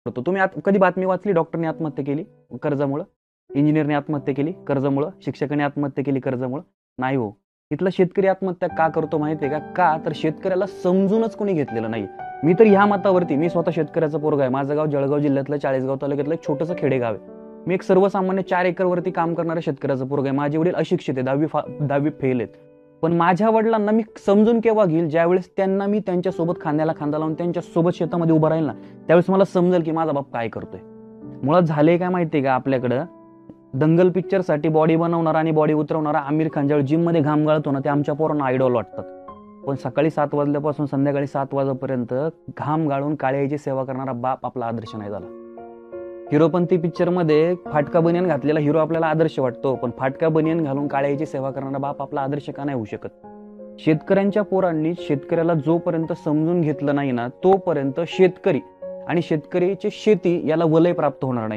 करतो. तुम्ही कधी बातमी वाचली डॉक्टरने आत्महत्या केली कर्जामुळं, इंजिनियरने आत्महत्या केली कर्जामुळं, शिक्षकाने आत्महत्या केली कर्जामुळं? नाही हो. इथला शेतकरी आत्महत्या का करतो माहितीये का? का तर शेतकऱ्याला समजूनच कोणी घेतलेलं नाही. मी तर ह्या मतावरती, मी स्वतः शेतकऱ्याचा पोरगा आहे. माझं गाव जळगाव जिल्ह्यातलं चाळीसगाव तालुक्यातलं एक छोटंसं खेडेगाव आहे. मी एक सर्वसामान्य 4 एकरवरती काम करणाऱ्या शेतकऱ्याचा पोरगा आहे. माझे वडील अशिक्षित आहे, 10वी फेल आहेत. पण माझ्या वडिलांना मी समजून केव्हा घेईल, ज्यावेळेस त्यांना मी त्यांच्यासोबत खांद्याला खांदा लावून त्यांच्यासोबत शेतामध्ये उभं राहील ना, त्यावेळेस मला समजेल की माझा बाप काय करतोय. मुळात झाले काय माहितीये का, आपल्याकडं दंगल पिक्चरसाठी बॉडी बनवणारा आणि बॉडी उतरवणारा आमिर खान ज्यावेळी जिम मध्ये घाम गाळतो ना, ते आमच्या पोरांना आयडॉल वाटतात. पण सकाळी 7 वाजल्यापासून संध्याकाळी 7 वाजेपर्यंत घाम गाळून काळ्याची सेवा करणारा बाप आपला आदर्श नाही झाला. हिरोपंती पिक्चर मध्ये फाटका बनियन घातलेला हिरो आपल्याला आदर्श वाटतो, पण फाटका बनियन घालून काळ्याची सेवा करणारा बाप आपला आदर्श का नाही होऊ शकत? शेतकऱ्यांच्या पोरांनी शेतकऱ्याला जोपर्यंत समजून घेतलं नाही ना, तोपर्यंत शेतकरी आणि शेतकऱ्याची शेती याला वलय प्राप्त होणार नाही.